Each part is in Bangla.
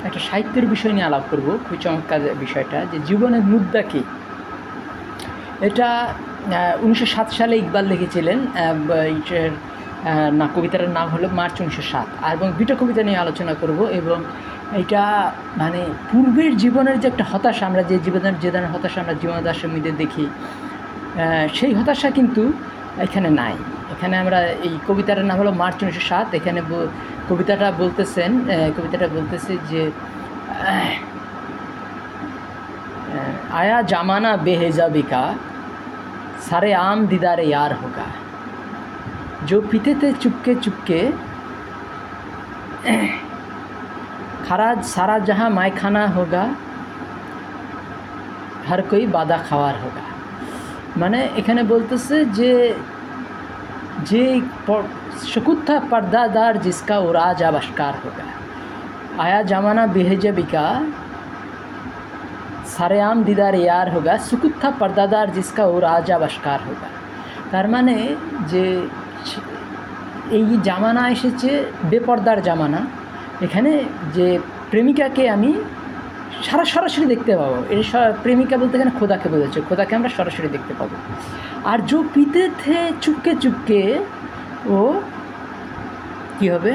একটা সাহিত্যের বিষয় নিয়ে আলাপ করব। খুবই চমৎকার বিষয়টা, যে জীবনের মুদ্রা কী। এটা 1907 সালে ইকবাল লিখেছিলেন। কবিতাটার নাম হলো মার্চ 1907, এবং দুটো কবিতা নিয়ে আলোচনা করব। এবং এটা মানে পূর্বের জীবনের যে একটা হতাশা, আমরা যে ধরনের হতাশা আমরা জীবনাদর্শের মধ্যে দেখি, সেই হতাশা কিন্তু এখানে নাই। এখানে আমরা এই কবিতাটার নাম হলো মার্চ 1907। এখানে কবিতাটা বলতেছে যে आया जमाना बेहिजाबी का सारे आम दीदारे यार होगा, जो पीते थे चुपके चुपके खराज सारा जहाँ मायखाना होगा, हर कोई बादा खावार होगा। মানে এখানে বলতেছে যে যে शकुत्था पर्दादार जिसका वो राज अब आश्कार होगा, आया जमाना बेहिजाबी का सारे आम दीदार यार होगा, सुकुत्था पर्दादार जिसका वो राजा आश्कार होगा। तार माने जे এই জামানা এসেছে বেপর্দার জামানা, এখানে যে প্রেমিকাকে আমি সরাসরি দেখতে পাবো। এর প্রেমিকা বলতে এখানে খোদাকে বোঝাচ্ছে, খোদাকে আমরা সরাসরি দেখতে পাবো। আর जो पीते थे चुपके चुपके, ও কী হবে,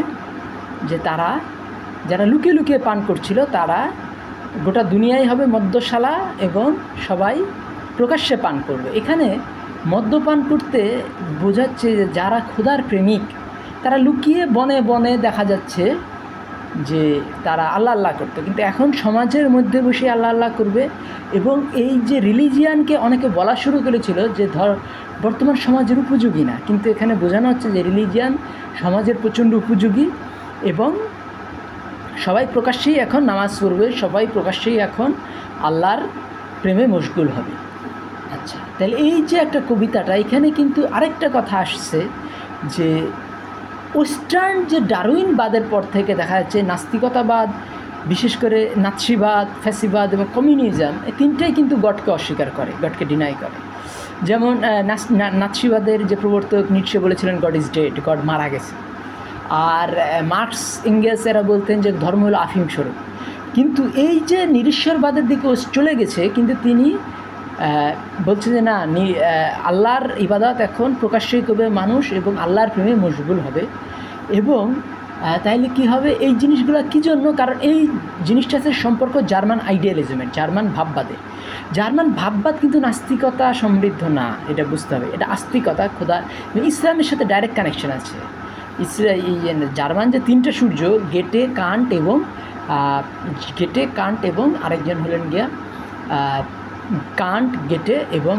যে তারা যারা লুকিয়ে লুকিয়ে পান করছিল, তারা গোটা দুনিয়াই হবে মদ্যশালা এবং সবাই প্রকাশ্যে পান করবে। এখানে মদ্যপান করতে বোঝাচ্ছে যে যারা খোদার প্রেমিক, তারা লুকিয়ে বনে বনে দেখা যাচ্ছে যে তারা আল্লাহ আল্লাহ করতো, কিন্তু এখন সমাজের মধ্যে বসে আল্লাহ আল্লাহ করবে। এবং এই যে রিলিজিয়ানকে অনেকে বলা শুরু করেছিল যে বর্তমান সমাজের উপযোগী না, কিন্তু এখানে বোঝানো হচ্ছে যে রিলিজিয়ান সমাজের প্রচণ্ড উপযোগী, এবং সবাই প্রকাশ্যেই এখন নামাজ পড়বে, সবাই প্রকাশ্যেই এখন আল্লাহর প্রেমে মশগুল হবে। আচ্ছা, তাহলে এই যে একটা কবিতাটা, এখানে কিন্তু আরেকটা কথা আসছে যে ওয়েস্টার্ন যে ডারউইনবাদের পর থেকে দেখা যাচ্ছে নাস্তিকতাবাদ, বিশেষ করে নাৎসিবাদ, ফ্যাসিবাদ এবং কমিউনিজম, এই তিনটাই কিন্তু গডকে অস্বীকার করে, গডকে ডিনাই করে। যেমন নাৎসিবাদের যে প্রবর্তক নিটশে বলেছিলেন গড ইজ ডেড, গড মারা গেছে। আর মার্কস এঙ্গেলস এরা বলতেন যে ধর্ম হলো আফিম স্বরূপ। কিন্তু এই যে নিরীশ্বরবাদের দিকে চলে গেছে, কিন্তু তিনি বলছে যে না, আল্লাহর ইবাদত এখন প্রকাশ্যই করবে মানুষ এবং আল্লাহর প্রেমে মশগুল হবে। এবং তাইলে কি হবে, এই জিনিসগুলো কী জন্য? কারণ এই জিনিসটার সাথে সম্পর্ক জার্মান আইডিয়ালিজমের, জার্মান ভাববাদের। জার্মান ভাববাদ কিন্তু নাস্তিকতা সমৃদ্ধ না, এটা বুঝতে হবে। এটা আস্তিকতা, খোদা, ইসলামের সাথে ডাইরেক্ট কানেকশন আছে। জার্মান যে তিনটা সূর্য, গেটে, কান্ট এবং আরেকজন হলেন গিয়া কান্ট, গেটে এবং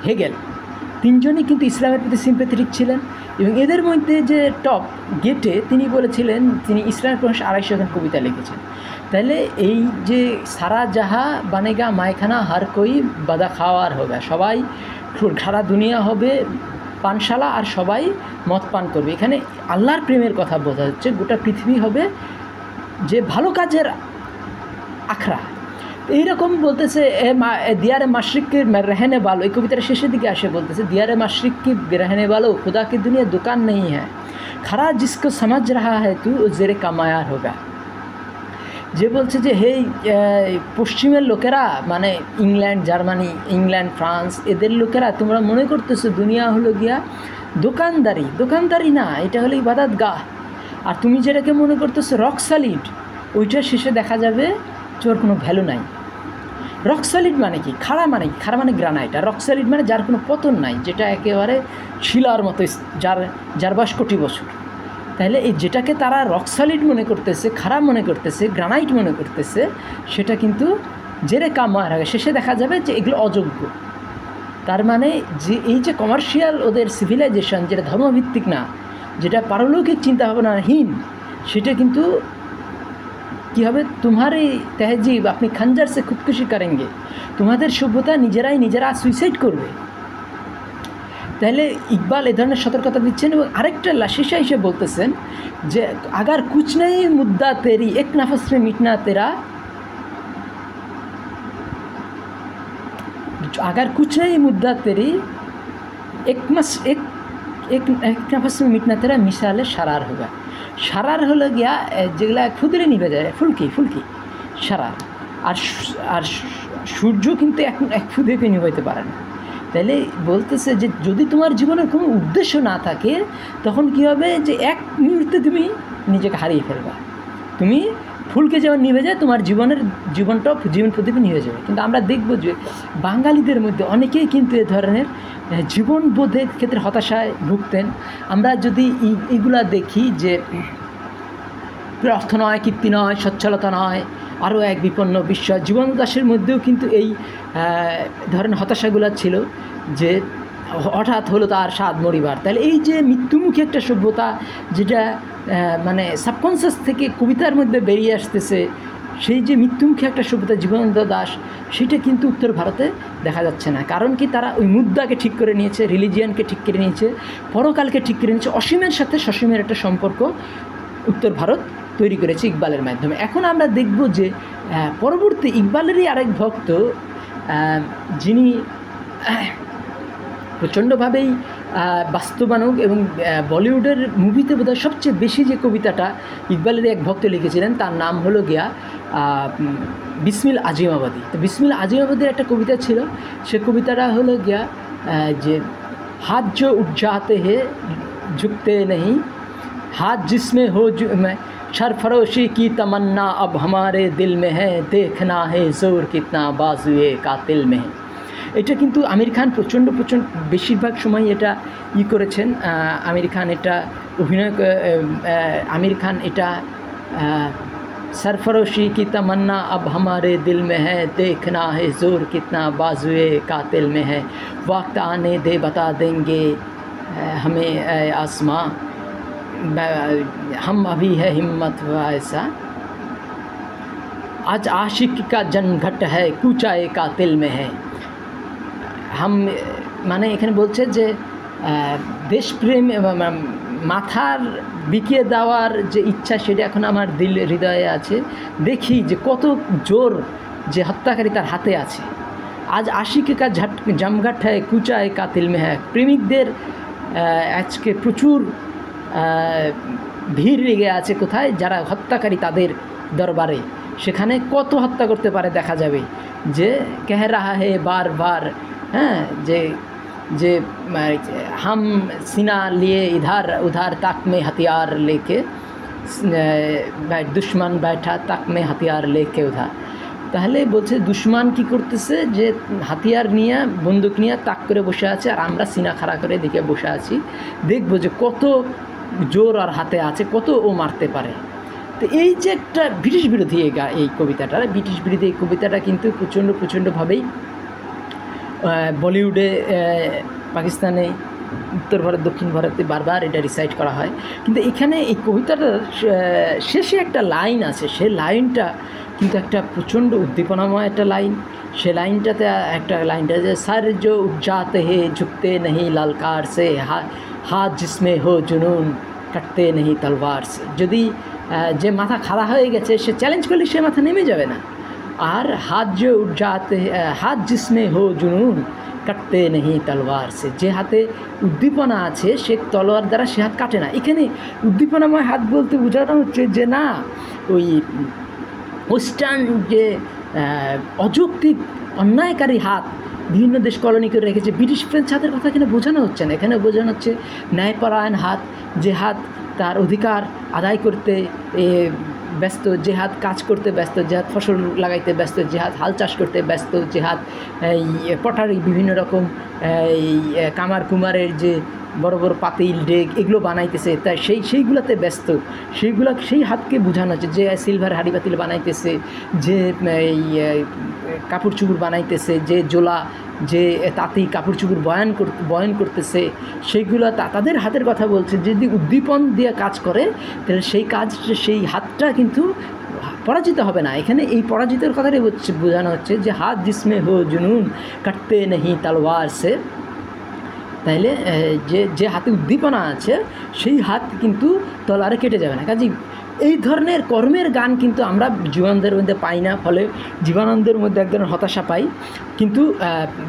হেগেল, তিনজনই কিন্তু ইসলামের প্রতি সিম্প্যাথেটিক ছিলেন। এবং এদের মধ্যে যে টপ গেটে, তিনি বলেছিলেন, তিনি ইসলামের 250 খান কবিতা লিখেছেন। তাহলে এই যে সারা জাহা বানেগা মায়খানা হার কই বাদা খাওয়ার হবে, সবাই সারা দুনিয়া হবে পানশালা আর সবাই মদ পান করবে, এখানে আল্লাহর প্রেমের কথা বোঝা যাচ্ছে। গোটা পৃথিবী হবে যে ভালো কাজের আখড়া। এইরকম বলতেছে দিয়ারে মাশরিক কি रहने वालो, এই কবিতার শেষের দিকে আসে বলতেছে দিয়ারে মাশরিক কি रहने वालो, खुदा की दुनिया दुकान नहीं है, खरा जिसको समझ रहा है तू जेरे कामायार होगा। যে বলছে যে হে পশ্চিমের লোকেরা, মানে ইংল্যান্ড, জার্মানি, ইংল্যান্ড, ফ্রান্স, এদের লোকেরা, তোমরা মনে করতেছো দুনিয়া হলো গিয়া দোকানদারি না, এটা হলো ইবাদত গাহ। আর তুমি যেটাকে মনে করতেছো রক সলিড, ওইটার শেষে দেখা যাবে ওর কোনো ভ্যালু নাই। রক সলিড মানে কি? খাড়া মানে গ্রানাইট। আর রক সলিড মানে যার কোনো পতন নাই, যেটা একেবারে শিলার মতো, যার বয়স কোটি বছর। তাহলে এই যেটাকে তারা রক সলিড মনে করতেছে, খারাপ মনে করতেছে, গ্রানাইট মনে করতেছে, সেটা কিন্তু জেরে কামার আগে শেষে দেখা যাবে যে এগুলো অযোগ্য। তার মানে যে এই যে কমার্শিয়াল ওদের সিভিলাইজেশন, যেটা ধর্মভিত্তিক না, যেটা পারলৌকিক চিন্তাভাবনাহীন, সেটা কিন্তু কী হবে, তোমার এই তেহজিব আপনি খঞ্জার সে খুদকুশি করেঙ্গে, তোমাদের সভ্যতা নিজেরা সুইসাইড করবে। তাহলে ইকবাল এ ধরনের সতর্কতা দিচ্ছেন। এবং আরেকটা শেষে এসে বলতেছেন যে আগার কুছ নেই মুদ্দা তেরি এক নফস মে মিটনা তেরা, আগার কুছ নেই মুদ্দা তেরি এক নফস মে মিটনা তেরা মিসালে সারার হোগা। সারার হলো গিয়া যেগুলা ক্ষুদ্রে নিভে যায়, ফুলকি সারার। আর সূর্য কিন্তু এক ক্ষুদ্রে নিভাইতে পারে না। তাইলে বলতেছে যে যদি তোমার জীবনের কোনো উদ্দেশ্য না থাকে তখন কী হবে, যে এক মুহূর্তে তুমি নিজেকে হারিয়ে ফেলবা। তুমি ফুলকে যেমন নিভে যায়, তোমার জীবন প্রদীপ নিভে যাবে। কিন্তু আমরা দেখব যে বাঙালিদের মধ্যে অনেকেই কিন্তু এ ধরনের জীবনবোধের ক্ষেত্রে হতাশায় ভুগতেন। আমরা যদি এইগুলা দেখি যে অর্থ নয়, কীর্তি নয়, সচ্ছলতা নয়, আরও এক বিপন্ন বিশ্ব, জীবন দাসের মধ্যেও কিন্তু এই ধরনের হতাশাগুলো ছিল, যে হঠাৎ হলো তার স্বাদ মরিবার। তাহলে এই যে মৃত্যুমুখী একটা সভ্যতা, যেটা মানে সাবকনসিয়াস থেকে কবিতার মধ্যে বেরিয়ে আসতেছে, সেই যে মৃত্যুমুখী একটা সভ্যতা জীবনানন্দ দাশ, সেটা কিন্তু উত্তর ভারতে দেখা যাচ্ছে না। কারণ কি, তারা ওই মুদ্রাকে ঠিক করে নিয়েছে, রিলিজিয়ানকে ঠিক করে নিয়েছে, পরকালকে ঠিক করে নিয়েছে। অসীমের সাথে সসীমের একটা সম্পর্ক উত্তর ভারত তৈরি করেছে ইকবালের মাধ্যমে। এখন আমরা দেখব যে পরবর্তী ইকবালেরই আরেক ভক্ত, যিনি প্রচণ্ডভাবেই বাস্তবায়ক এবং বলিউডের মুভিতে বোধহয় সবচেয়ে বেশি যে কবিতাটা ইকবালের এক ভক্ত লিখেছিলেন, তার নাম হলো গিয়া বিসমিল আজিমাবাদী। তো বিসমিল আজিমাবাদীর একটা কবিতা ছিল, সে কবিতাটা হলো গিয়া যে হাত जो उठ जाते हैं झुकते नहीं, हाथ जिसमें हो सरफरोशी की तमन्ना अब हमारे दिल में है, देखना है जोर कितना बाजुए कातिल में है। এটা কিন্তু আমির খান প্রচণ্ড বেশিরভাগ সময় এটা করেছেন। আমির খান এটা सरफरोशी की तमन्ना अब हमारे दिल में है, देखना है जोर कितना बाजुए कातिल में है, वक्त आने दे बता देंगे हमें आसमां, हम अभी है हिम्मत ऐसा, आज आशिक का जनघट है कूचाए कातिल में है। हम মানে এখানে বলছে যে দেশপ্রেম মাথার বিকিয়ে দেওয়ার যে ইচ্ছা, সেটা এখন আমার হৃদয়ে আছে। দেখি যে কত জোর যে হত্যাকারী তার হাতে আছে। আজ আশিকে কা জমঘট হয় কুচায় কাতিল মে হ্যায়, প্রেমিকদের আজকে প্রচুর ভিড় লেগে আছে কোথায়, যারা হত্যাকারী তাদের দরবারে। সেখানে কত হত্যা করতে পারে দেখা যাবে। যে কহ রাহা হে বার বার, হ্যাঁ, যে हम सीना लिए इधर उधर तक में हथियार लेके, दुश्मन बैठा तक में हथियार लेके उधर। তাহলে বলছে দুশ্মন কি করতেছে, যে হাতিয়ার নিয়ে বন্দুক নিয়ে তাক করে বসে আছে, আর আমরা সিনা খাড়া করে দিকে বসে আছি, দেখব যে কত জোর আর হাতে আছে, কত ও মারতে পারে। তো এই যে একটা ব্রিটিশ বিরোধী এই কবিতাটা কিন্তু প্রচণ্ডভাবেই বলিউডে, পাকিস্তানে, উত্তর ভারত, দক্ষিণ ভারতে বারবার এটা রিসাইট করা হয়। কিন্তু এখানে এই কবিতাটার শেষে একটা লাইন আছে, সে লাইনটা কিন্তু একটা প্রচণ্ড উদ্দীপনাময় একটা লাইন। সে লাইনটাতে যে सर जो उठ जाते हैं झुकते नहीं ललकार से, हाथ जिसमें हो जुनून কাটতে नहीं তলবার से। যদি যে মাথা খাড়া হয়ে গেছে, সে চ্যালেঞ্জ করলে সে মাথা নেমে যাবে না। আর हाथ जो उठ जाते हाथ जिसमें हो जुनून কাটতে নেই তলোয়ার সে, যে হাতে উদ্দীপনা আছে সে তলোয়ার দ্বারা সে হাত কাটে না। এখানে উদ্দীপনাময় হাত বলতে বোঝানো হচ্ছে যে না, ওই ওয়েস্টার্ন যে অযৌক্তিক অন্যায়কারী হাত বিভিন্ন দেশ কলোনি করে রেখেছে, ব্রিটিশ ফ্রেঞ্চ হাতের কথা এখানে বোঝানো হচ্ছে না। এখানে বোঝানো হচ্ছে ন্যায়পরায়ণ হাত, যে হাত তার অধিকার আদায় করতে ব্যস্ত, যে হাত কাজ করতে ব্যস্ত, যে হাত ফসল লাগাইতে ব্যস্ত, যে হাত হাল চাষ করতে ব্যস্ত, যে হাত পটারি বিভিন্ন রকম কামার কুমারের যে বড় বড় পাতিল ডেক এগুলো বানাইতেছে, তাই সেইগুলোতে ব্যস্ত, সেই হাতকে বোঝানো হচ্ছে। যে সিলভার হাঁড়ি পাতিল বানাইতেছে, যে কাপড় চুপড় বানাইতেছে, যে জোলা, যে তাঁতি কাপড় চুপড় বয়ন করতেছে, সেইগুলো তাদের হাতের কথা বলছে। যদি উদ্দীপন দিয়ে কাজ করে তাহলে সেই হাতটা কিন্তু পরাজিত হবে না। এখানে এই পরাজিতের কথাটাই বোঝানো হচ্ছে যে হাত জিসমে হো জুনুন কাটতে নেই তলোয়ার সে। তাইলে যে হাতে উদ্দীপনা আছে সেই হাত কিন্তু তলোয়ারে কেটে যাবে না। কাজেই এই ধরনের কর্মের গান কিন্তু আমরা জীবনানন্দের মধ্যে পাই না, ফলে জীবনানন্দের মধ্যে এক ধরনের হতাশা পাই। কিন্তু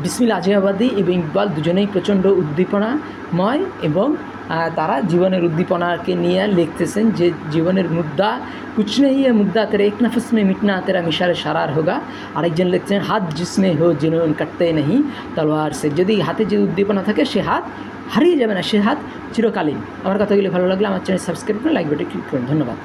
বিসমিল আজিমাবাদী এবং ইকবাল দুজনেই প্রচণ্ড উদ্দীপনাময় এবং তারা জীবনের উদ্দীপনাকে নিয়ে লিখতেছেন যে জীবনের মুদ্রা कुछ नहीं है मुद्दा तेरे एक नफस में मिटना तेरा मिशाल शारार होगा। আরেকজন লিখছেন হাত जिसमें हो जिन्होंने कटते नहीं तलवार से। যদি হাতে যে উদ্দীপনা থাকে সে হাত হারিয়ে যাবে না, সে হাত চিরকালীন। আমার কথাগুলি ভালো লাগলে আমার চ্যানেল সাবস্ক্রাইব করে লাইক বাটনে ক্লিক করুন। ধন্যবাদ।